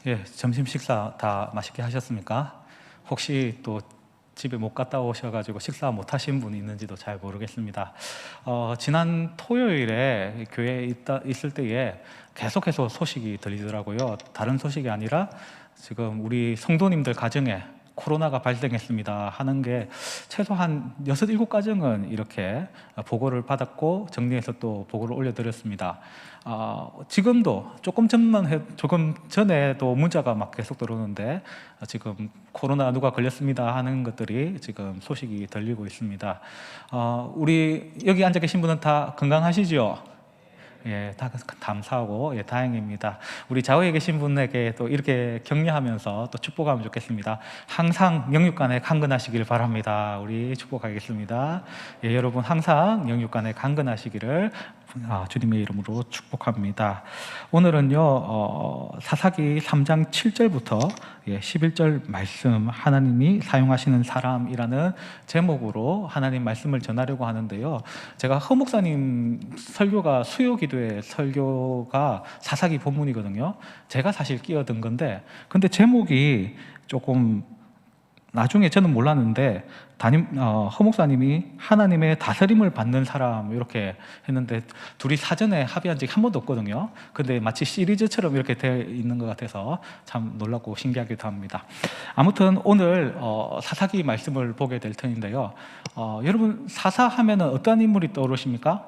예, 점심 식사 다 맛있게 하셨습니까? 혹시 또 집에 못 갔다 오셔가지고 식사 못 하신 분이 있는지도 잘 모르겠습니다. 지난 토요일에 교회에 있을 때에 계속해서 소식이 들리더라고요. 다른 소식이 아니라 지금 우리 성도님들 가정에 코로나가 발생했습니다 하는 게 최소한 6, 7가정은 이렇게 보고를 받았고 정리해서 또 보고를 올려드렸습니다. 지금도 조금 전에도 문자가 막 계속 들어오는데 지금 코로나 누가 걸렸습니다 하는 것들이 지금 소식이 들리고 있습니다. 우리 여기 앉아 계신 분은 다 건강하시죠? 예, 다 감사하고 예, 다행입니다. 우리 좌우에 계신 분에게 또 이렇게 격려하면서 또 축복하면 좋겠습니다. 항상 영육간에 강건하시길 바랍니다. 우리 축복하겠습니다. 예, 여러분 항상 영육간에 강건하시기를 주님의 이름으로 축복합니다. 오늘은요 사사기 3장 7절부터 11절 말씀, 하나님이 사용하시는 사람이라는 제목으로 하나님 말씀을 전하려고 하는데요, 제가 허 목사님 설교가 수요기도의 설교가 사사기 본문이거든요. 제가 사실 끼어든 건데, 근데 제목이 조금 나중에 저는 몰랐는데 허 목사님이 하나님의 다스림을 받는 사람 이렇게 했는데, 둘이 사전에 합의한 적이 한 번도 없거든요. 근데 마치 시리즈처럼 이렇게 되어 있는 것 같아서 참 놀랍고 신기하기도 합니다. 아무튼 오늘 사사기 말씀을 보게 될 텐데요, 여러분 사사 하면은 어떤 인물이 떠오르십니까?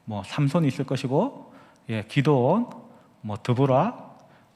뭐 삼손이 있을 것이고, 기드온, 뭐 드보라,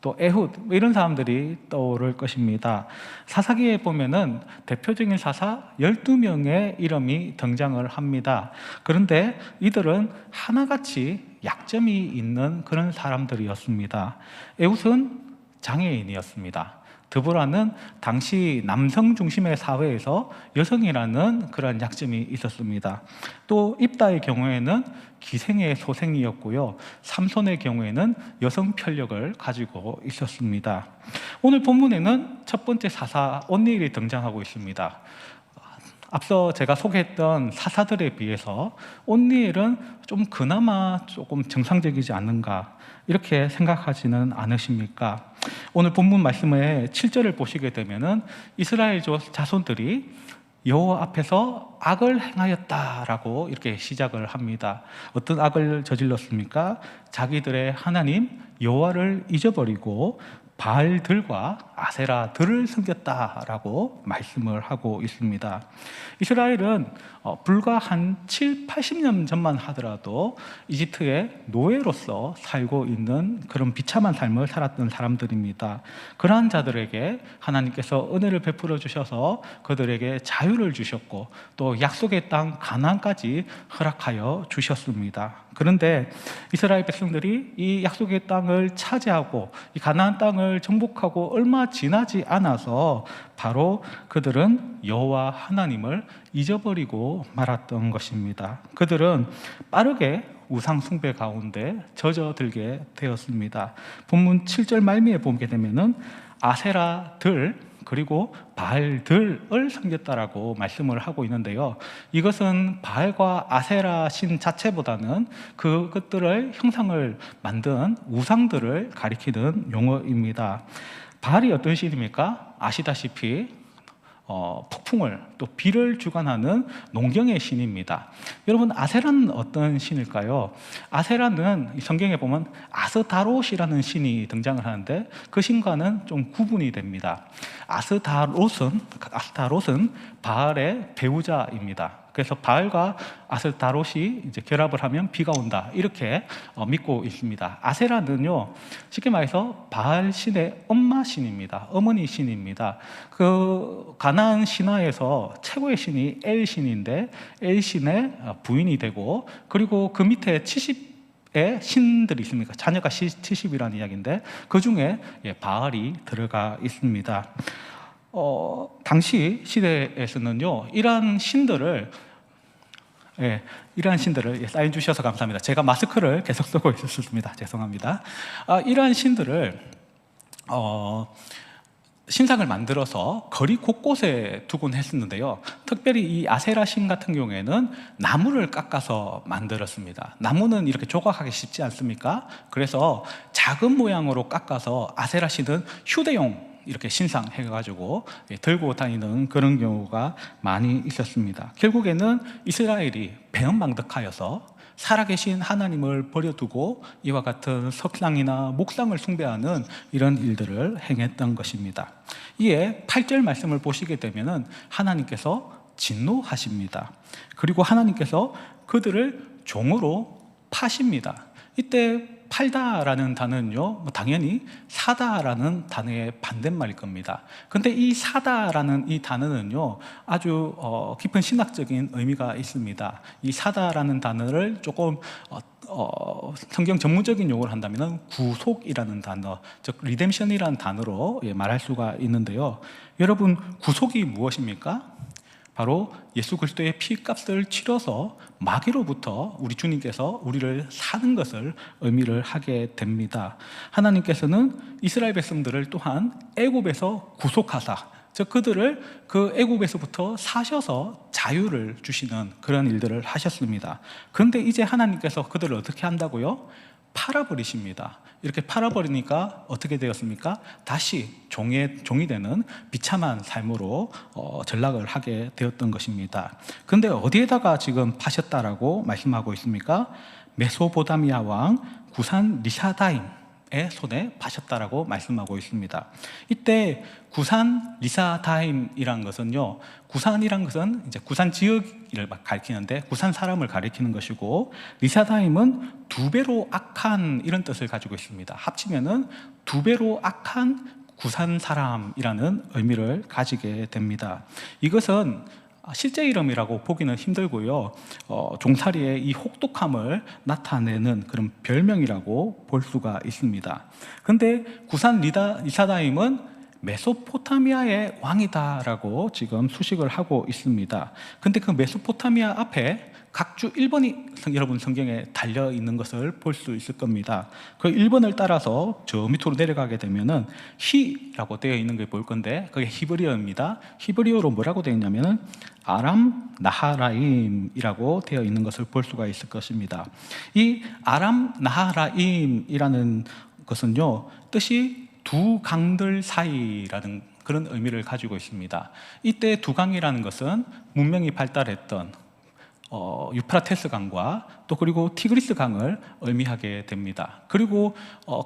또 에훗, 이런 사람들이 떠오를 것입니다. 사사기에 보면은 대표적인 사사 12명의 이름이 등장을 합니다. 그런데 이들은 하나같이 약점이 있는 그런 사람들이었습니다. 에훗은 장애인이었습니다. 드보라는 당시 남성 중심의 사회에서 여성이라는 그런 약점이 있었습니다. 또 입다의 경우에는 기생의 소생이었고요, 삼손의 경우에는 여성 편력을 가지고 있었습니다. 오늘 본문에는 첫 번째 사사 온니엘이 등장하고 있습니다. 앞서 제가 소개했던 사사들에 비해서 온니엘은 좀 그나마 조금 정상적이지 않는가, 이렇게 생각하지는 않으십니까? 오늘 본문 말씀의 7절을 보시게 되면은 이스라엘 자손들이 여호와 앞에서 악을 행하였다라고 이렇게 시작을 합니다. 어떤 악을 저질렀습니까? 자기들의 하나님 여호와를 잊어버리고 바알들과 아세라들을 섬겼다라고 말씀을 하고 있습니다. 이스라엘은 불과 한 7, 80년 전만 하더라도 이집트의 노예로서 살고 있는 그런 비참한 삶을 살았던 사람들입니다. 그러한 자들에게 하나님께서 은혜를 베풀어 주셔서 그들에게 자유를 주셨고 또 약속의 땅 가나안까지 허락하여 주셨습니다. 그런데 이스라엘 백성들이 이 약속의 땅을 차지하고 이 가나안 땅을 정복하고 얼마 지나지 않아서 바로 그들은 여호와 하나님을 잊어버리고 말았던 것입니다. 그들은 빠르게 우상 숭배 가운데 젖어들게 되었습니다. 본문 7절 말미에 보게 되면은 아세라들 그리고 바알들을 섬겼다라고 말씀을 하고 있는데요, 이것은 바알과 아세라 신 자체보다는 그것들을 형상을 만든 우상들을 가리키는 용어입니다. 바알이 어떤 신입니까? 아시다시피 폭풍을 또 비를 주관하는 농경의 신입니다. 여러분, 아세라는 어떤 신일까요? 아세라는 성경에 보면 아스타롯이라는 신이 등장을 하는데 그 신과는 좀 구분이 됩니다. 아스타롯은 바알의 배우자입니다. 그래서 바알과 아스타롯이 이제 결합을 하면 비가 온다, 이렇게 믿고 있습니다. 아세라는요, 쉽게 말해서 바알 신의 엄마 신입니다. 어머니 신입니다. 그 가나안 신화에서 최고의 신이 엘 신인데 엘 신의 부인이 되고, 그리고 그 밑에 70의 신들이 있습니까? 자녀가 70이라는 이야기인데 그 중에 바알이 들어가 있습니다. 당시 시대에서는요, 이러한 신들을 사인 주셔서 감사합니다. 제가 마스크를 계속 쓰고 있었습니다. 죄송합니다. 이러한 신들을 신상을 만들어서 거리 곳곳에 두곤 했었는데요. 특별히 이 아세라 신 같은 경우에는 나무를 깎아서 만들었습니다. 나무는 이렇게 조각하기 쉽지 않습니까? 그래서 작은 모양으로 깎아서 아세라 신은 휴대용 이렇게 신상 해가지고 들고 다니는 그런 경우가 많이 있었습니다. 결국에는 이스라엘이 배은망덕하여서 살아계신 하나님을 버려두고 이와 같은 석상이나 목상을 숭배하는 이런 일들을 행했던 것입니다. 이에 8절 말씀을 보시게 되면 하나님께서 진노하십니다. 그리고 하나님께서 그들을 종으로 파십니다. 이때 팔다라는 단어는요, 당연히 사다라는 단어의 반대말일 겁니다. 근데 이 사다라는 이 단어는요, 아주 깊은 신학적인 의미가 있습니다. 이 사다라는 단어를 조금 성경 전문적인 용어를 한다면 구속이라는 단어, 즉 리뎀션이라는 단어로 말할 수가 있는데요. 여러분, 구속이 무엇입니까? 바로 예수 그리스도의 피값을 치러서 마귀로부터 우리 주님께서 우리를 사는 것을 의미를 하게 됩니다. 하나님께서는 이스라엘 백성들을 또한 애굽에서 구속하사, 즉 그들을 그 애굽에서부터 사셔서 자유를 주시는 그런 일들을 하셨습니다. 그런데 이제 하나님께서 그들을 어떻게 한다고요? 팔아버리십니다. 이렇게 팔아버리니까 어떻게 되었습니까? 다시 종이 되는 비참한 삶으로 전락을 하게 되었던 것입니다. 그런데 어디에다가 지금 파셨다라고 말씀하고 있습니까? 메소포타미아 왕 구산 리사다임의 손에 파셨다라고 말씀하고 있습니다. 이때 구산 리사다임이란 것은요, 구산이란 것은 이제 구산 지역을 가리키는데 구산 사람을 가리키는 것이고, 리사다임은 두 배로 악한 이런 뜻을 가지고 있습니다. 합치면은 두 배로 악한 구산 사람이라는 의미를 가지게 됩니다. 이것은 실제 이름이라고 보기는 힘들고요, 종살이의 이 혹독함을 나타내는 그런 별명이라고 볼 수가 있습니다. 그런데 구산 리사다임은 메소포타미아의 왕이다라고 지금 수식을 하고 있습니다. 근데 그 메소포타미아 앞에 각주 1번이 여러분 성경에 달려 있는 것을 볼 수 있을 겁니다. 그 1번을 따라서 저 밑으로 내려가게 되면은 히라고 되어 있는 걸 볼 건데, 그게 히브리어입니다. 히브리어로 뭐라고 되어 있냐면은 아람 나하라임이라고 되어 있는 것을 볼 수가 있을 것입니다. 이 아람 나하라임이라는 것은요, 뜻이 두 강들 사이라는 그런 의미를 가지고 있습니다. 이때 두 강이라는 것은 문명이 발달했던 유프라테스 강과 또 그리고 티그리스 강을 의미하게 됩니다. 그리고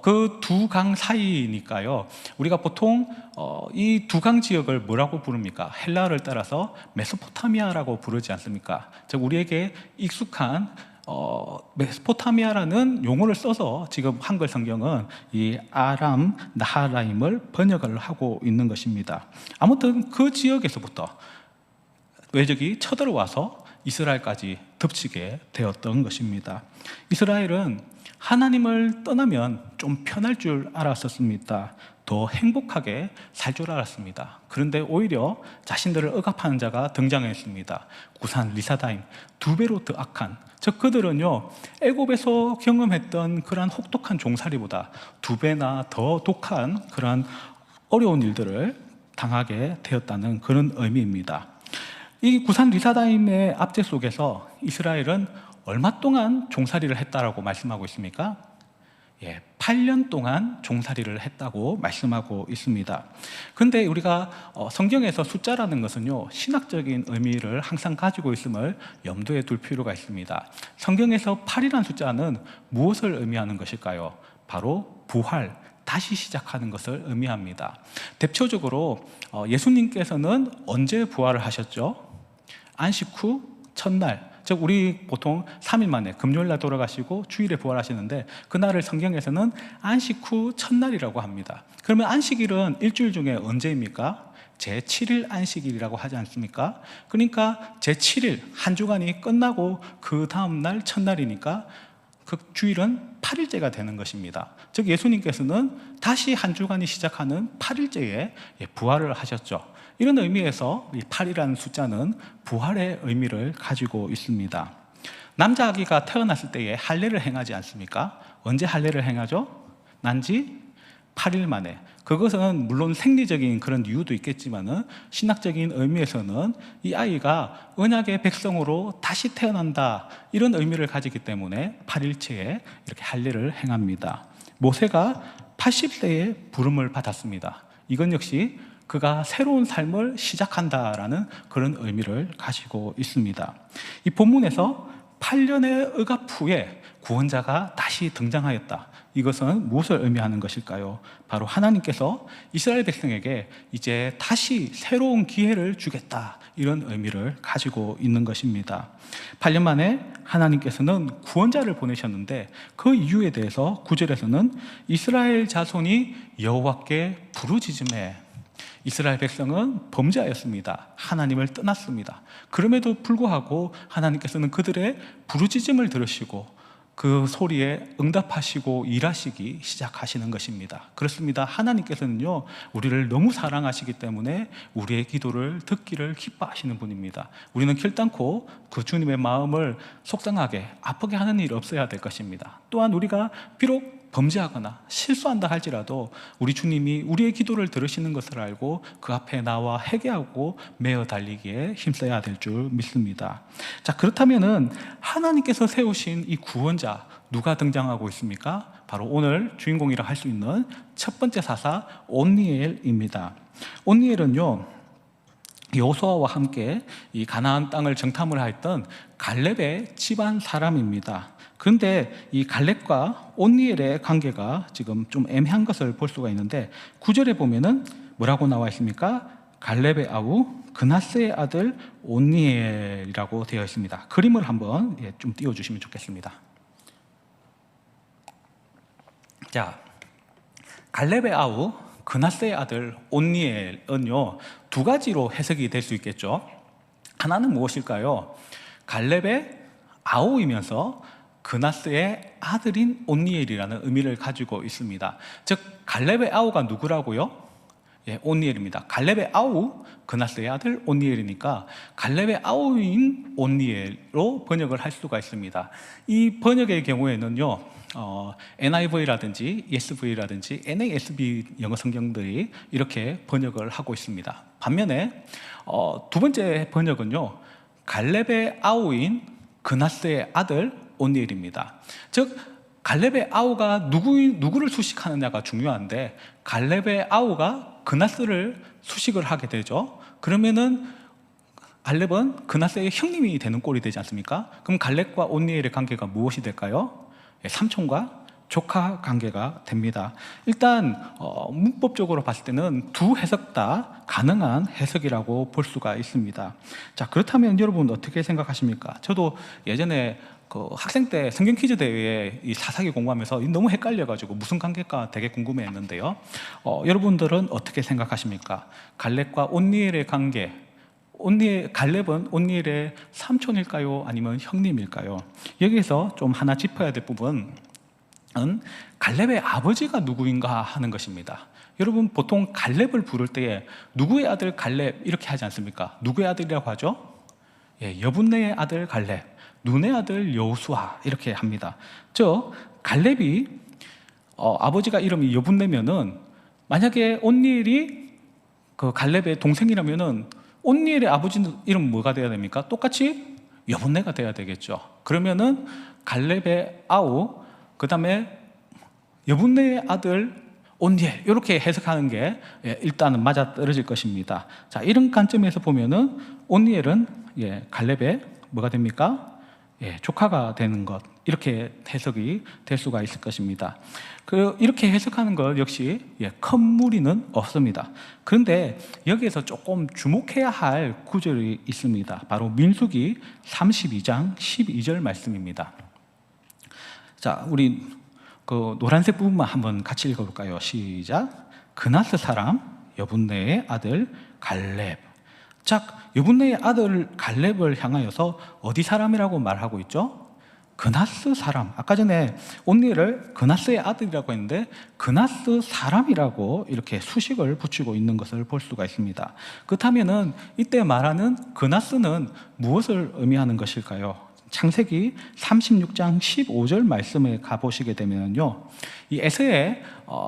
그 두 강 사이니까요, 우리가 보통 이 두 강 지역을 뭐라고 부릅니까? 헬라어를 따라서 메소포타미아라고 부르지 않습니까? 즉 우리에게 익숙한 메소포타미아라는 용어를 써서 지금 한글 성경은 이 아람 나하라임을 번역을 하고 있는 것입니다. 아무튼 그 지역에서부터 외적이 쳐들어와서 이스라엘까지 덮치게 되었던 것입니다. 이스라엘은 하나님을 떠나면 좀 편할 줄 알았었습니다. 더 행복하게 살 줄 알았습니다. 그런데 오히려 자신들을 억압하는 자가 등장했습니다. 구산 리사다임, 두 배로 더 악한, 즉 그들은요, 애굽에서 경험했던 그러한 혹독한 종살이보다 두 배나 더 독한 그러한 어려운 일들을 당하게 되었다는 그런 의미입니다. 이 구산 리사다임의 압제 속에서 이스라엘은 얼마 동안 종살이를 했다라고 말씀하고 있습니까? 8년 동안 종살이를 했다고 말씀하고 있습니다. 그런데 우리가 성경에서 숫자라는 것은요, 신학적인 의미를 항상 가지고 있음을 염두에 둘 필요가 있습니다. 성경에서 8이라는 숫자는 무엇을 의미하는 것일까요? 바로 부활, 다시 시작하는 것을 의미합니다. 대표적으로 예수님께서는 언제 부활을 하셨죠? 안식 후 첫날, 즉 우리 보통 3일 만에 금요일날 돌아가시고 주일에 부활하시는데, 그날을 성경에서는 안식 후 첫날이라고 합니다. 그러면 안식일은 일주일 중에 언제입니까? 제7일 안식일이라고 하지 않습니까? 그러니까 제7일 한 주간이 끝나고 그 다음날 첫날이니까 그 주일은 8일째가 되는 것입니다. 즉 예수님께서는 다시 한 주간이 시작하는 8일째에 부활을 하셨죠. 이런 의미에서 이 8이라는 숫자는 부활의 의미를 가지고 있습니다. 남자 아기가 태어났을 때에 할례를 행하지 않습니까? 언제 할례를 행하죠? 난지 8일 만에. 그것은 물론 생리적인 그런 이유도 있겠지만은 신학적인 의미에서는 이 아이가 언약의 백성으로 다시 태어난다, 이런 의미를 가지기 때문에 8일째에 이렇게 할례를 행합니다. 모세가 80세에 부름을 받았습니다. 이건 역시 그가 새로운 삶을 시작한다라는 그런 의미를 가지고 있습니다. 이 본문에서 8년의 억압 후에 구원자가 다시 등장하였다. 이것은 무엇을 의미하는 것일까요? 바로 하나님께서 이스라엘 백성에게 이제 다시 새로운 기회를 주겠다, 이런 의미를 가지고 있는 것입니다. 8년 만에 하나님께서는 구원자를 보내셨는데 그 이유에 대해서 9절에서는 이스라엘 자손이 여호와께 부르짖음에, 이스라엘 백성은 범죄하였습니다. 하나님을 떠났습니다. 그럼에도 불구하고 하나님께서는 그들의 부르짖음을 들으시고 그 소리에 응답하시고 일하시기 시작하시는 것입니다. 그렇습니다. 하나님께서는요, 우리를 너무 사랑하시기 때문에 우리의 기도를 듣기를 기뻐하시는 분입니다. 우리는 결단코 그 주님의 마음을 속상하게 아프게 하는 일이 없어야 될 것입니다. 또한 우리가 비록 범죄하거나 실수한다 할지라도 우리 주님이 우리의 기도를 들으시는 것을 알고 그 앞에 나와 회개하고 메어 달리기에 힘써야 될 줄 믿습니다. 자, 그렇다면은 하나님께서 세우신 이 구원자, 누가 등장하고 있습니까? 바로 오늘 주인공이라 할 수 있는 첫 번째 사사 온니엘입니다. 온니엘은요, 여호수아와 함께 이 가나안 땅을 정탐을 했던 갈렙의 집안 사람입니다. 그런데 이 갈렙과 온니엘의 관계가 지금 좀 애매한 것을 볼 수가 있는데 9절에 보면은 뭐라고 나와 있습니까? 갈렙의 아우 그나스의 아들 온니엘이라고 되어 있습니다. 그림을 한번 좀 띄워주시면 좋겠습니다. 자, 갈렙의 아우 그나스의 아들 온니엘은요, 두 가지로 해석이 될 수 있겠죠. 하나는 무엇일까요? 갈렙의 아우이면서 그나스의 아들인 온니엘이라는 의미를 가지고 있습니다. 즉 갈렙의 아우가 누구라고요? 온니엘입니다. 갈렙의 아우, 그나스의 아들 온니엘이니까 갈렙의 아우인 온니엘로 번역을 할 수가 있습니다. 이 번역의 경우에는요, NIV라든지 ESV라든지 NASB 영어 성경들이 이렇게 번역을 하고 있습니다. 반면에 두 번째 번역은요, 갈렙의 아우인 그나스의 아들 온니엘입니다. 즉 갈렙의 아우가 누구를 수식하느냐가 중요한데 갈렙의 아우가 그나스를 수식을 하게 되죠. 그러면은 갈렙은 그나스의 형님이 되는 꼴이 되지 않습니까? 그럼 갈렙과 온니엘의 관계가 무엇이 될까요? 삼촌과 조카 관계가 됩니다. 일단 문법적으로 봤을 때는 두 해석 다 가능한 해석이라고 볼 수가 있습니다. 자, 그렇다면 여러분 어떻게 생각하십니까? 저도 예전에 그 학생 때 성경 퀴즈 대회에 이 사사기 공부하면서 너무 헷갈려가지고 무슨 관계일까 되게 궁금해했는데요. 여러분들은 어떻게 생각하십니까? 갈렙과 온니엘의 관계, 갈렙은 온니엘의 삼촌일까요? 아니면 형님일까요? 여기서 좀 하나 짚어야 될 부분은 갈렙의 아버지가 누구인가 하는 것입니다. 여러분 보통 갈렙을 부를 때에 누구의 아들 갈렙 이렇게 하지 않습니까? 누구의 아들이라고 하죠? 여분네의 아들 갈렙, 눈의 아들 여호수아 이렇게 합니다. 즉 갈렙이 아버지가 이름이 여분네면은 만약에 온니엘이 그 갈렙의 동생이라면은 온니엘의 아버지 이름 뭐가 돼야 됩니까? 똑같이 여분네가 돼야 되겠죠. 그러면은 갈렙의 아우, 그 다음에 여분네의 아들 온니엘, 이렇게 해석하는 게 일단은 맞아 떨어질 것입니다. 자, 이런 관점에서 보면은 온니엘은 갈렙의 뭐가 됩니까? 조카가 되는 것, 이렇게 해석이 될 수가 있을 것입니다. 이렇게 해석하는 것 역시 큰 무리는 없습니다. 그런데 여기에서 조금 주목해야 할 구절이 있습니다. 바로 민수기 32장 12절 말씀입니다. 자, 우리 그 노란색 부분만 한번 같이 읽어볼까요? 시작. 그나스 사람 여분네의 아들 갈렙. 자, 여분네의 아들 갈렙을 향하여서 어디 사람이라고 말하고 있죠? 그나스 사람. 아까 전에 온니엘을 그나스의 아들이라고 했는데 그나스 사람이라고 이렇게 수식을 붙이고 있는 것을 볼 수가 있습니다. 그렇다면은 이때 말하는 그나스는 무엇을 의미하는 것일까요? 창세기 36장 15절 말씀에 가보시게 되면요, 이 에서의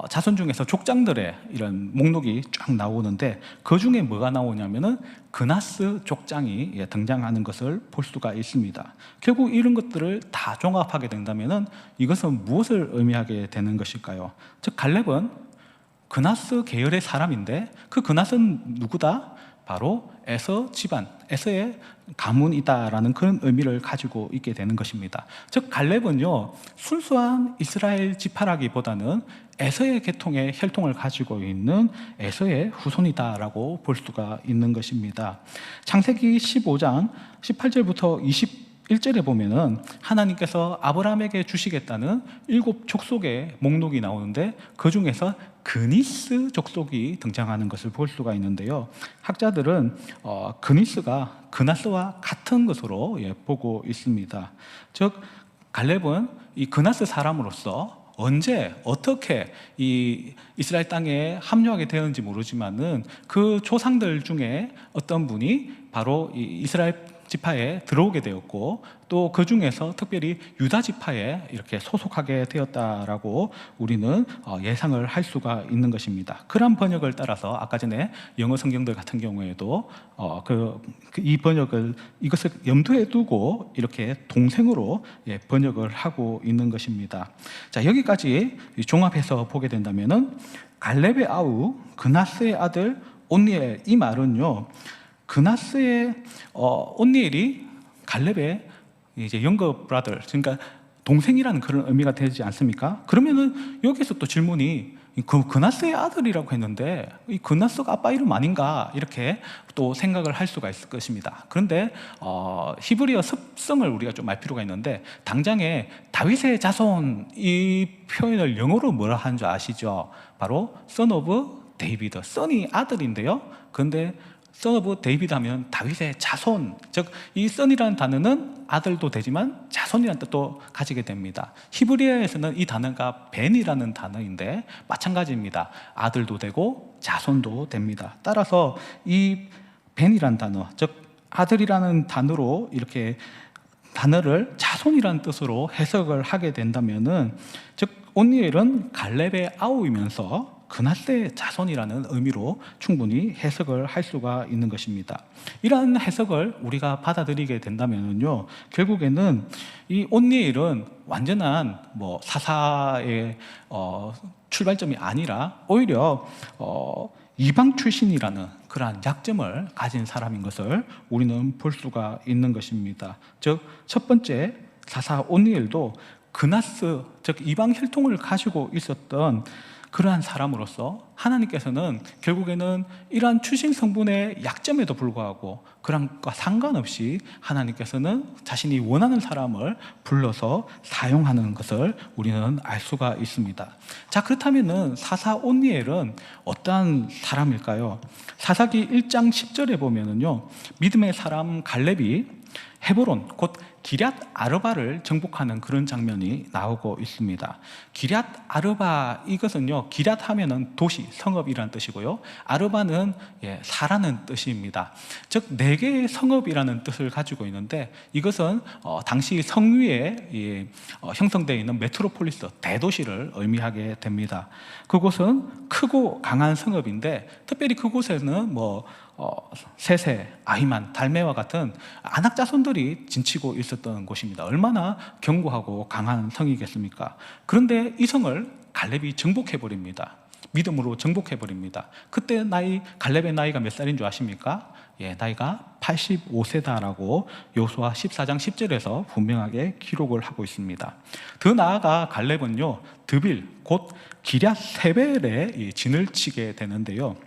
자손 중에서 족장들의 이런 목록이 쫙 나오는데, 그 중에 뭐가 나오냐면은 그나스 족장이 등장하는 것을 볼 수가 있습니다. 결국 이런 것들을 다 종합하게 된다면은 이것은 무엇을 의미하게 되는 것일까요? 즉 갈렙은 그나스 계열의 사람인데, 그 그나스는 누구다? 바로 에서 집안, 에서의 가문이다라는 그런 의미를 가지고 있게 되는 것입니다. 즉 갈렙은요, 순수한 이스라엘 지파라기보다는 에서의 계통의 혈통을 가지고 있는 에서의 후손이다라고 볼 수가 있는 것입니다. 창세기 15장 18절부터 21절에 보면은 하나님께서 아브라함에게 주시겠다는 7 족속의 목록이 나오는데, 그 중에서 그니스 족속이 등장하는 것을 볼 수가 있는데요, 학자들은 그니스가 그나스와 같은 것으로 보고 있습니다. 즉 갈렙은 이 그나스 사람으로서 언제 어떻게 이 이스라엘 땅에 합류하게 되었는지 모르지만은 그 조상들 중에 어떤 분이 바로 이 이스라엘 지파에 들어오게 되었고, 또 그 중에서 특별히 유다 지파에 이렇게 소속하게 되었다라고 우리는 예상을 할 수가 있는 것입니다. 그런 번역을 따라서 아까 전에 영어 성경들 같은 경우에도 이 번역을, 이것을 염두에 두고 이렇게 동생으로 번역을 하고 있는 것입니다. 자, 여기까지 종합해서 보게 된다면은 갈렙의 아우 그나스의 아들 온니엘, 이 말은요, 그나스의 온니엘이 갈렙의 이제 영거 브라더, 그러니까 동생이라는 그런 의미가 되지 않습니까? 그러면은 여기서 또 질문이, 그나스의 아들이라고 했는데 이 그나스가 아빠 이름 아닌가, 이렇게 또 생각을 할 수가 있을 것입니다. 그런데 히브리어 습성을 우리가 좀 알 필요가 있는데, 당장에 다윗의 자손 이 표현을 영어로 뭐라 하는 줄 아시죠? 바로 son of David, son이 아들인데요, 그런데 son of David 하면 다윗의 자손, 즉 이 son이라는 단어는 아들도 되지만 자손이라는 뜻도 가지게 됩니다. 히브리어에서는 이 단어가 벤이라는 단어인데 마찬가지입니다. 아들도 되고 자손도 됩니다. 따라서 이 벤이라는 단어, 즉 아들이라는 단어로 이렇게 단어를 자손이라는 뜻으로 해석을 하게 된다면은, 즉 온니엘은 갈렙의 아우이면서 그나스의 자손이라는 의미로 충분히 해석을 할 수가 있는 것입니다. 이러한 해석을 우리가 받아들이게 된다면요, 결국에는 이 온니엘은 완전한 사사의 출발점이 아니라 오히려 이방 출신이라는 그러한 약점을 가진 사람인 것을 우리는 볼 수가 있는 것입니다. 즉 첫 번째 사사 온니엘도 그나스, 즉 이방 혈통을 가지고 있었던 그러한 사람으로서 하나님께서는 결국에는 이러한 출신 성분의 약점에도 불구하고 그런 것과 상관없이 하나님께서는 자신이 원하는 사람을 불러서 사용하는 것을 우리는 알 수가 있습니다. 자, 그렇다면은 사사 온니엘은 어떠한 사람일까요? 사사기 1장 10절에 보면은요, 믿음의 사람 갈렙이 헤브론, 곧 기럇 아르바를 정복하는 그런 장면이 나오고 있습니다. 기럇 아르바, 이것은요, 기럇 하면은 도시, 성읍이라는 뜻이고요, 아르바는 사라는 뜻입니다. 즉 4개의 성읍이라는 뜻을 가지고 있는데, 이것은 당시 성위에 형성되어 있는 메트로폴리스, 대도시를 의미하게 됩니다. 그곳은 크고 강한 성읍인데, 특별히 그곳에는 세세, 아히만, 달메와 같은 안악 자손들이 진치고 있었던 곳입니다. 얼마나 견고하고 강한 성이겠습니까? 그런데 이 성을 갈렙이 정복해버립니다. 믿음으로 정복해버립니다. 그때 갈렙의 나이가 몇 살인 줄 아십니까? 나이가 85세다라고 요수아 14장 10절에서 분명하게 기록을 하고 있습니다. 더 나아가 갈렙은요, 드빌, 곧 기럇 세벨에 진을 치게 되는데요,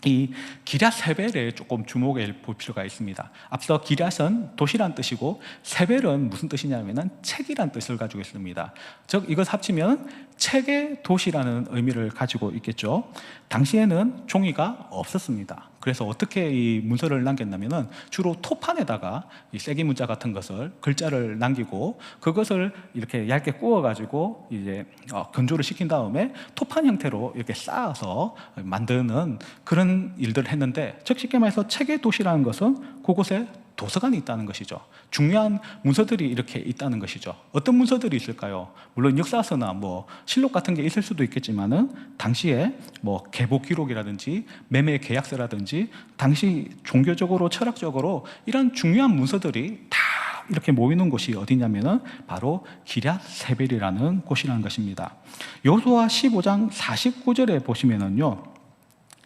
이 기럇 세벨에 조금 주목해 볼 필요가 있습니다. 앞서 기럇은 도시란 뜻이고 세벨은 무슨 뜻이냐면은 책이란 뜻을 가지고 있습니다. 즉 이것 합치면 책의 도시라는 의미를 가지고 있겠죠. 당시에는 종이가 없었습니다. 그래서 어떻게 이 문서를 남겼냐면은 주로 토판에다가 이 쐐기 문자 같은 것을, 글자를 남기고 그것을 이렇게 얇게 구워 가지고 이제 건조를 시킨 다음에 토판 형태로 이렇게 쌓아서 만드는 그런 일들을 했는데, 즉 쉽게 말해서 책의 도시라는 것은 그곳에 도서관이 있다는 것이죠. 중요한 문서들이 이렇게 있다는 것이죠. 어떤 문서들이 있을까요? 물론 역사서나 뭐 실록 같은 게 있을 수도 있겠지만은 당시에 뭐 계보 기록이라든지 매매 계약서라든지 당시 종교적으로 철학적으로 이런 중요한 문서들이 다 이렇게 모이는 곳이 어디냐면은 바로 기럇 세벨이라는 곳이라는 것입니다. 여호수아 15장 49절에 보시면은요,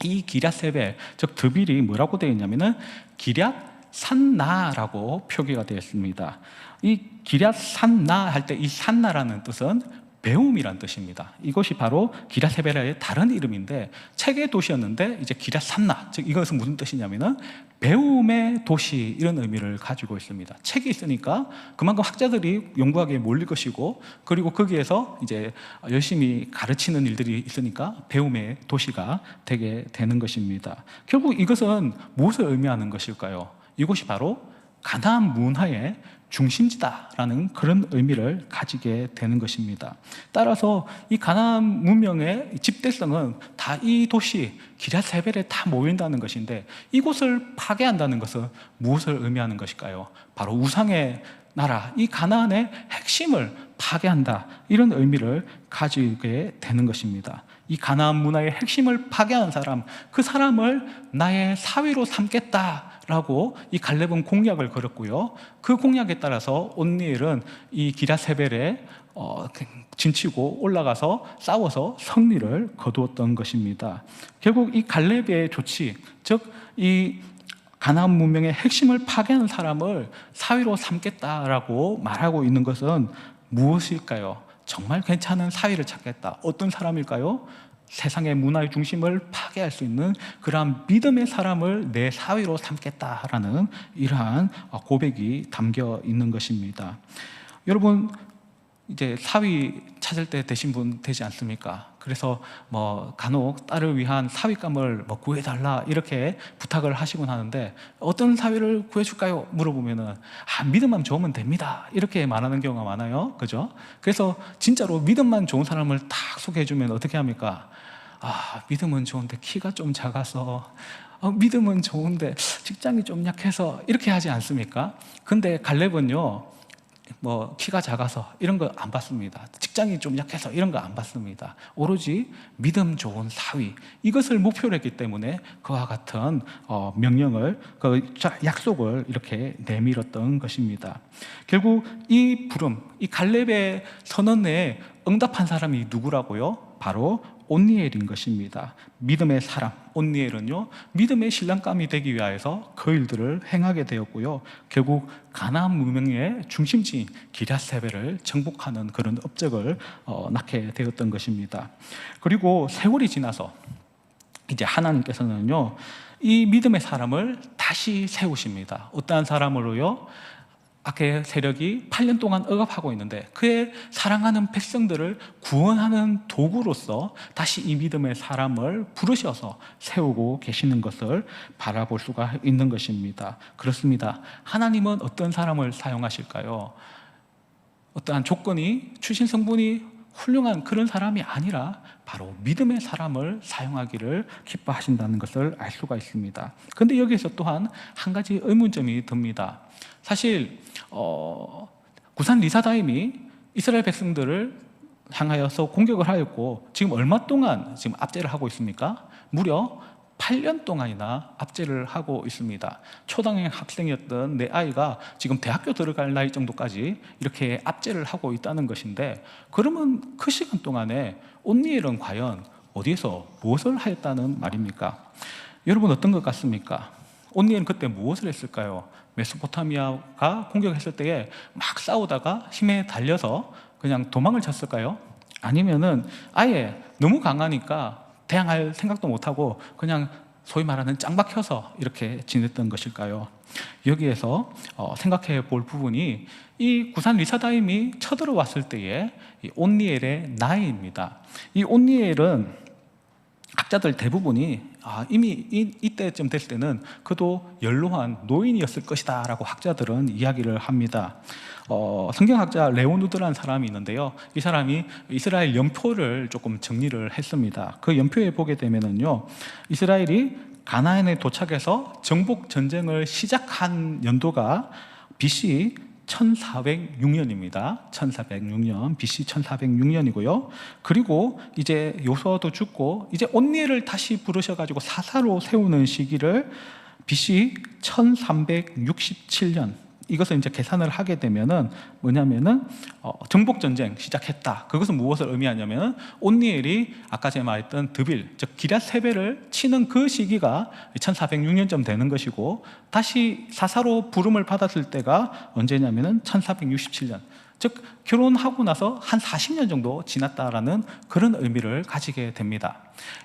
이 기럇 세벨, 즉 드빌이 뭐라고 되어 있냐면은 기럇 산나라고 표기가 되어 있습니다. 이 기럇 산나 할 때 이 산나라는 뜻은 배움이란 뜻입니다. 이것이 바로 기럇 세벨의 다른 이름인데 책의 도시였는데 이제 기럇 산나, 즉 이것은 무슨 뜻이냐면은 배움의 도시, 이런 의미를 가지고 있습니다. 책이 있으니까 그만큼 학자들이 연구하기에 몰릴 것이고, 그리고 거기에서 이제 열심히 가르치는 일들이 있으니까 배움의 도시가 되게 되는 것입니다. 결국 이것은 무엇을 의미하는 것일까요? 이곳이 바로 가나안 문화의 중심지다라는 그런 의미를 가지게 되는 것입니다. 따라서 이 가나안 문명의 집대성은 다 이 도시 기럇 세벨에 다 모인다는 것인데, 이곳을 파괴한다는 것은 무엇을 의미하는 것일까요? 바로 우상의 나라, 이 가나안의 핵심을 파괴한다, 이런 의미를 가지게 되는 것입니다. 이 가나안 문화의 핵심을 파괴한 사람, 그 사람을 나의 사위로 삼겠다라고 이 갈렙은 공약을 걸었고요. 그 공약에 따라서 온니엘은 이 기럇 세벨에 진치고 올라가서 싸워서 승리를 거두었던 것입니다. 결국 이 갈렙의 조치, 즉 이 가나안 문명의 핵심을 파괴하는 사람을 사위로 삼겠다라고 말하고 있는 것은 무엇일까요? 정말 괜찮은 사위를 찾겠다. 어떤 사람일까요? 세상의 문화의 중심을 파괴할 수 있는 그러한 믿음의 사람을 내 사위로 삼겠다라는 이러한 고백이 담겨 있는 것입니다. 여러분, 이제 사위 찾을 때 되신 분 되지 않습니까? 그래서 뭐 간혹 딸을 위한 사위감을 뭐 구해달라 이렇게 부탁을 하시곤 하는데, 어떤 사위를 구해줄까요? 물어보면은 믿음만 좋으면 됩니다, 이렇게 말하는 경우가 많아요. 그죠? 그래서 진짜로 믿음만 좋은 사람을 딱 소개해주면 어떻게 합니까? 믿음은 좋은데 키가 좀 작아서, 믿음은 좋은데 직장이 좀 약해서, 이렇게 하지 않습니까? 근데 갈렙은요, 뭐 키가 작아서 이런 거 안 받습니다. 직장이 좀 약해서 이런 거 안 받습니다. 오로지 믿음 좋은 사위, 이것을 목표로 했기 때문에 그와 같은 명령을, 그 약속을 이렇게 내밀었던 것입니다. 결국 이 부름, 이 갈렙의 선언에 응답한 사람이 누구라고요? 바로 온니엘인 것입니다. 믿음의 사람 온니엘은요, 믿음의 신랑감이 되기 위하여서 그 일들을 행하게 되었고요, 결국 가나안 문명의 중심지인 기럇 세벨을 정복하는 그런 업적을 낳게 되었던 것입니다. 그리고 세월이 지나서 이제 하나님께서는요, 이 믿음의 사람을 다시 세우십니다. 어떠한 사람으로요? 악의 세력이 8년 동안 억압하고 있는데 그의 사랑하는 백성들을 구원하는 도구로서 다시 이 믿음의 사람을 부르셔서 세우고 계시는 것을 바라볼 수가 있는 것입니다. 그렇습니다. 하나님은 어떤 사람을 사용하실까요? 어떠한 조건이, 출신 성분이 훌륭한 그런 사람이 아니라 바로 믿음의 사람을 사용하기를 기뻐하신다는 것을 알 수가 있습니다. 그런데 여기에서 또한 한 가지 의문점이 듭니다. 사실 구산 리사다임이 이스라엘 백성들을 향하여서 공격을 하였고 지금 얼마 동안 지금 압제를 하고 있습니까? 무려 8년 동안이나 압제를 하고 있습니다. 초등학생 학생이었던 내 아이가 지금 대학교 들어갈 나이 정도까지 이렇게 압제를 하고 있다는 것인데, 그러면 그 시간 동안에 온니엘은 과연 어디에서 무엇을 하였다는 말입니까? 여러분, 어떤 것 같습니까? 온니엘은 그때 무엇을 했을까요? 메소포타미아가 공격했을 때에 막 싸우다가 힘에 달려서 그냥 도망을 쳤을까요? 아니면은 아예 너무 강하니까 대항할 생각도 못하고 그냥 소위 말하는 짱 박혀서 이렇게 지냈던 것일까요? 여기에서 생각해 볼 부분이 이 구산 리사다임이 쳐들어왔을 때의 이 온니엘의 나이입니다. 이 온니엘은 학자들 대부분이 이미 이때쯤 됐을 때는 그도 연로한 노인이었을 것이다 라고 학자들은 이야기를 합니다. 성경학자 레오누드라는 사람이 있는데요, 이 사람이 이스라엘 연표를 조금 정리를 했습니다. 그 연표에 보게 되면은요, 이스라엘이 가나안에 도착해서 정복 전쟁을 시작한 연도가 BC 1406년입니다. 1406년, BC 1406년이고요. 그리고 이제 요수아도 죽고 이제 온니엘을 다시 부르셔가지고 사사로 세우는 시기를 BC 1367년, 이것을 이제 계산을 하게 되면은 뭐냐면은 정복 전쟁 시작했다. 그것은 무엇을 의미하냐면은 온니엘이 아까 제가 말했던 드빌, 즉 기럇 세벨을 치는 그 시기가 1406년쯤 되는 것이고, 다시 사사로 부름을 받았을 때가 언제냐면은 1467년. 즉 결혼하고 나서 한 40년 정도 지났다라는 그런 의미를 가지게 됩니다.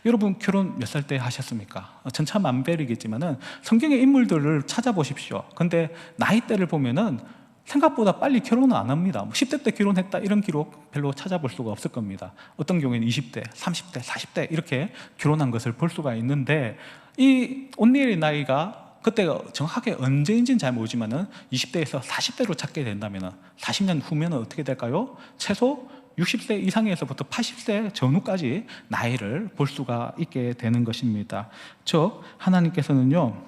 여러분, 결혼 몇 살 때 하셨습니까? 천차만별이겠지만은 성경의 인물들을 찾아보십시오. 근데 나이대를 보면은 생각보다 빨리 결혼은 안 합니다. 10대 때 결혼했다 이런 기록 별로 찾아볼 수가 없을 겁니다. 어떤 경우에는 20대, 30대, 40대 이렇게 결혼한 것을 볼 수가 있는데, 이 온니엘의 나이가 그때가 정확하게 언제인지는 잘 모르지만은 20대에서 40대로 찾게 된다면 40년 후면은 어떻게 될까요? 최소 60세 이상에서부터 80세 전후까지 나이를 볼 수가 있게 되는 것입니다. 즉 하나님께서는요,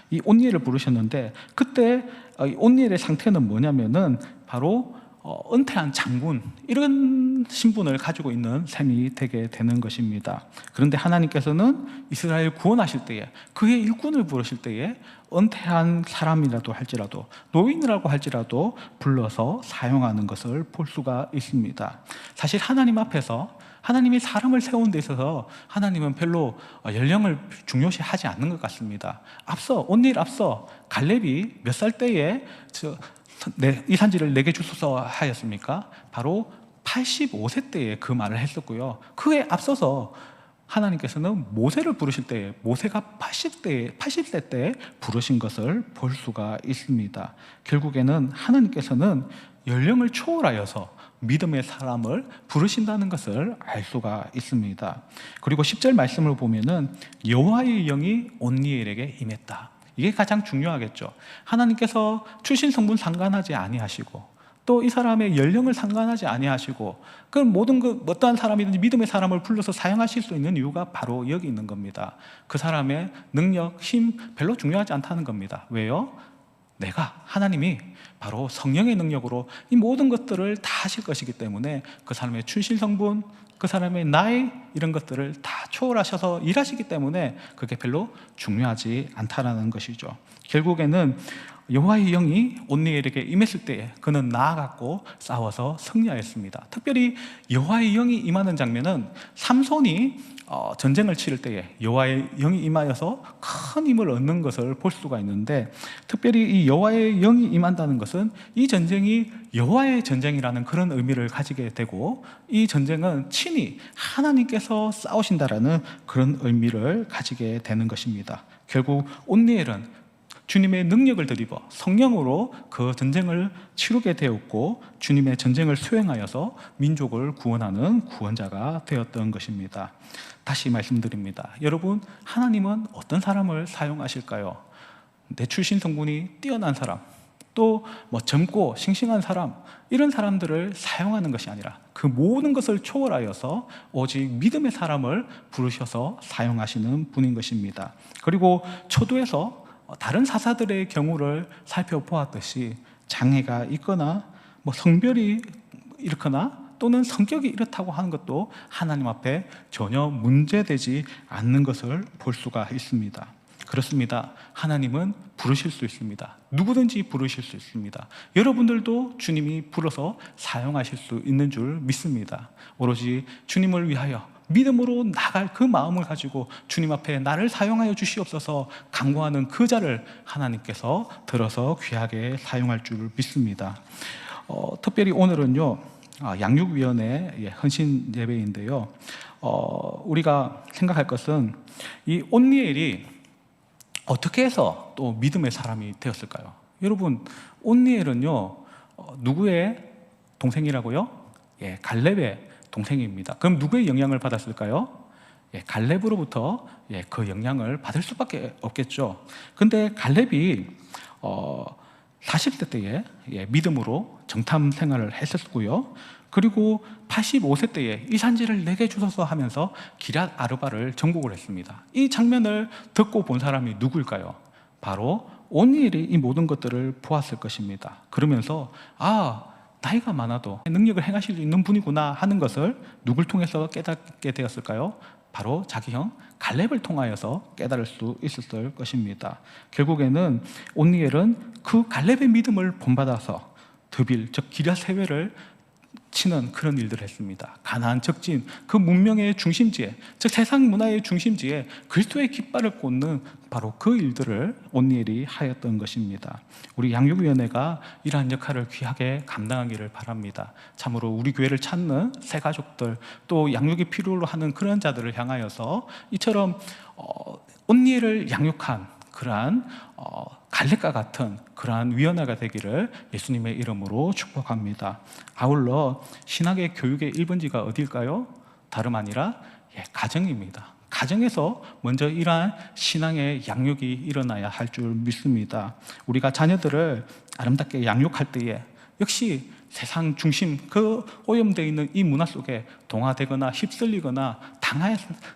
이 온니엘을 부르셨는데, 그때 이 온니엘의 상태는 뭐냐면은 바로 은퇴한 장군, 이런 신분을 가지고 있는 셈이 되게 되는 것입니다. 그런데 하나님께서는 이스라엘 구원하실 때에, 그의 일꾼을 부르실 때에 은퇴한 사람이라도 할지라도, 노인이라고 할지라도 불러서 사용하는 것을 볼 수가 있습니다. 사실 하나님 앞에서, 하나님이 사람을 세운 데 있어서 하나님은 별로 연령을 중요시하지 않는 것 같습니다. 온니엘 앞서 갈렙이 몇 살 때에 이 산지를 내게 주소서 하였습니까? 바로 85세 때에 그 말을 했었고요. 그에 앞서서 하나님께서는 모세를 부르실 때, 모세가 80세 때 부르신 것을 볼 수가 있습니다. 결국에는 하나님께서는 연령을 초월하여서 믿음의 사람을 부르신다는 것을 알 수가 있습니다. 그리고 10절 말씀을 보면은 여호와의 영이 온니엘에게 임했다. 이게 가장 중요하겠죠. 하나님께서 출신 성분 상관하지 아니하시고, 또 이 사람의 연령을 상관하지 아니하시고, 그 모든 어떠한 사람이든지 믿음의 사람을 불러서 사용하실 수 있는 이유가 바로 여기 있는 겁니다. 그 사람의 능력, 힘 별로 중요하지 않다는 겁니다. 왜요? 하나님이 바로 성령의 능력으로 이 모든 것들을 다 하실 것이기 때문에, 그 사람의 출신 성분, 그 사람의 나이, 이런 것들을 다 초월하셔서 일하시기 때문에 그게 별로 중요하지 않다라는 것이죠. 결국에는 여호와의 영이 온니엘에게 임했을 때에 그는 나아갔고 싸워서 승리하였습니다. 특별히 여호와의 영이 임하는 장면은 삼손이 전쟁을 치를 때에 여호와의 영이 임하여서 큰 힘을 얻는 것을 볼 수가 있는데, 특별히 이 여호와의 영이 임한다는 것은 이 전쟁이 여호와의 전쟁이라는 그런 의미를 가지게 되고, 이 전쟁은 친히 하나님께서 싸우신다라는 그런 의미를 가지게 되는 것입니다. 결국 온니엘은 주님의 능력을 드리고 성령으로 그 전쟁을 치르게 되었고, 주님의 전쟁을 수행하여서 민족을 구원하는 구원자가 되었던 것입니다. 다시 말씀드립니다. 여러분, 하나님은 어떤 사람을 사용하실까요? 내 출신 성분이 뛰어난 사람, 또 젊고 싱싱한 사람, 이런 사람들을 사용하는 것이 아니라 그 모든 것을 초월하여서 오직 믿음의 사람을 부르셔서 사용하시는 분인 것입니다. 그리고 초도에서 다른 사사들의 경우를 살펴보았듯이 장애가 있거나 성별이 이렇거나 또는 성격이 이렇다고 하는 것도 하나님 앞에 전혀 문제되지 않는 것을 볼 수가 있습니다. 그렇습니다. 하나님은 부르실 수 있습니다. 누구든지 부르실 수 있습니다. 여러분들도 주님이 불러서 사용하실 수 있는 줄 믿습니다. 오로지 주님을 위하여 믿음으로 나갈 그 마음을 가지고 주님 앞에 나를 사용하여 주시옵소서 간구하는 그 자를 하나님께서 들어서 귀하게 사용할 줄 믿습니다. 특별히 오늘은요, 양육위원회 헌신 예배인데요, 우리가 생각할 것은 이 온니엘이 어떻게 해서 또 믿음의 사람이 되었을까요? 여러분, 온니엘은요, 누구의 동생이라고요? 갈렙의 동생입니다. 그럼 누구의 영향을 받았을까요? 갈렙으로부터 그 영향을 받을 수밖에 없겠죠. 근데 갈렙이 40대 때에 믿음으로 정탐 생활을 했었고요. 그리고 85세 때에 이 산지를 내게 주소서 하면서 기럇 아르바를 정복을 했습니다. 이 장면을 듣고 본 사람이 누구일까요? 바로 온니엘이 이 모든 것들을 보았을 것입니다. 그러면서 나이가 많아도 능력을 행하실 수 있는 분이구나 하는 것을 누굴 통해서 깨닫게 되었을까요? 바로 자기 형 갈렙을 통하여서 깨달을 수 있었을 것입니다. 결국에는 온니엘은 그 갈렙의 믿음을 본받아서 드빌, 즉 기럇 세회를 치는 그런 일들을 했습니다. 가나안 적진, 그 문명의 중심지에, 즉 세상 문화의 중심지에 그리스도의 깃발을 꽂는 바로 그 일들을 온니엘이 하였던 것입니다. 우리 양육위원회가 이러한 역할을 귀하게 감당하기를 바랍니다. 참으로 우리 교회를 찾는 새 가족들, 또 양육이 필요로 하는 그런 자들을 향하여서 이처럼 온니엘을 양육한 그러한 갈렙과 같은 그러한 위원회가 되기를 예수님의 이름으로 축복합니다. 아울러 신학의 교육의 1번지가 어딜까요? 다름 아니라 가정입니다. 가정에서 먼저 이러한 신앙의 양육이 일어나야 할 줄 믿습니다. 우리가 자녀들을 아름답게 양육할 때에 역시 세상 중심, 그 오염되어 있는 이 문화 속에 동화되거나 휩쓸리거나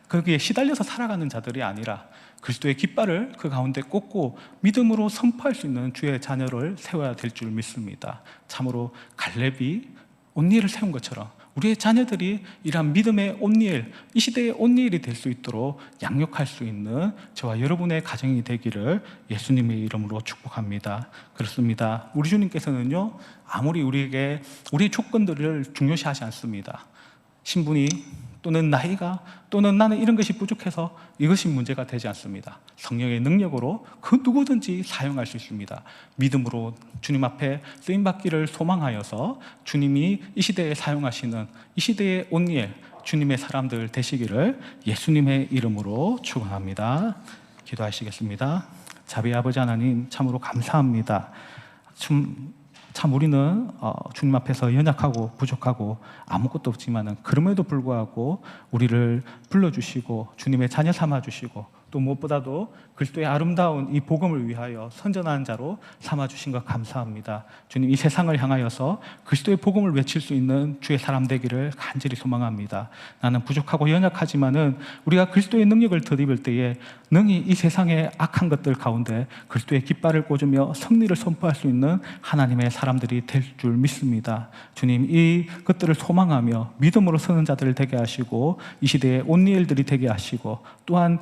거기에 시달려서 살아가는 자들이 아니라 그리스도의 깃발을 그 가운데 꽂고 믿음으로 선포할 수 있는 주의 자녀를 세워야 될 줄 믿습니다. 참으로 갈렙이 온니엘을 세운 것처럼 우리의 자녀들이 이러한 믿음의 온니엘, 이 시대의 온니엘이 될 수 있도록 양육할 수 있는 저와 여러분의 가정이 되기를 예수님의 이름으로 축복합니다. 그렇습니다. 우리 주님께서는요, 아무리 우리에게 우리의 조건들을 중요시하지 않습니다. 신분이 또는 나이가 또는 나는 이런 것이 부족해서 이것이 문제가 되지 않습니다. 성령의 능력으로 그 누구든지 사용할 수 있습니다. 믿음으로 주님 앞에 쓰임받기를 소망하여서 주님이 이 시대에 사용하시는 이 시대의 온니엘, 주님의 사람들 되시기를 예수님의 이름으로 축원합니다. 기도하시겠습니다. 자비 아버지 하나님, 참으로 감사합니다. 참 우리는 주님 앞에서 연약하고 부족하고 아무것도 없지만은 그럼에도 불구하고 우리를 불러주시고 주님의 자녀 삼아주시고 또 무엇보다도 그리스도의 아름다운 이 복음을 위하여 선전하는 자로 삼아주신 것 감사합니다. 주님, 이 세상을 향하여서 그리스도의 복음을 외칠 수 있는 주의 사람 되기를 간절히 소망합니다. 나는 부족하고 연약하지만은 우리가 그리스도의 능력을 덧입을 때에 능히 이 세상의 악한 것들 가운데 그리스도의 깃발을 꽂으며 승리를 선포할 수 있는 하나님의 사람들이 될 줄 믿습니다. 주님, 이 것들을 소망하며 믿음으로 서는 자들을 되게 하시고 이 시대의 온니엘들이 되게 하시고 또한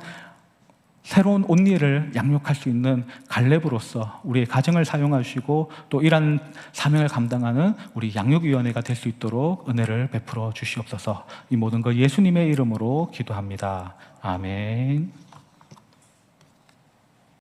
새로운 온니엘을 양육할 수 있는 갈렙으로서 우리의 가정을 사용하시고 또 이러한 사명을 감당하는 우리 양육위원회가 될 수 있도록 은혜를 베풀어 주시옵소서. 이 모든 것 예수님의 이름으로 기도합니다. 아멘.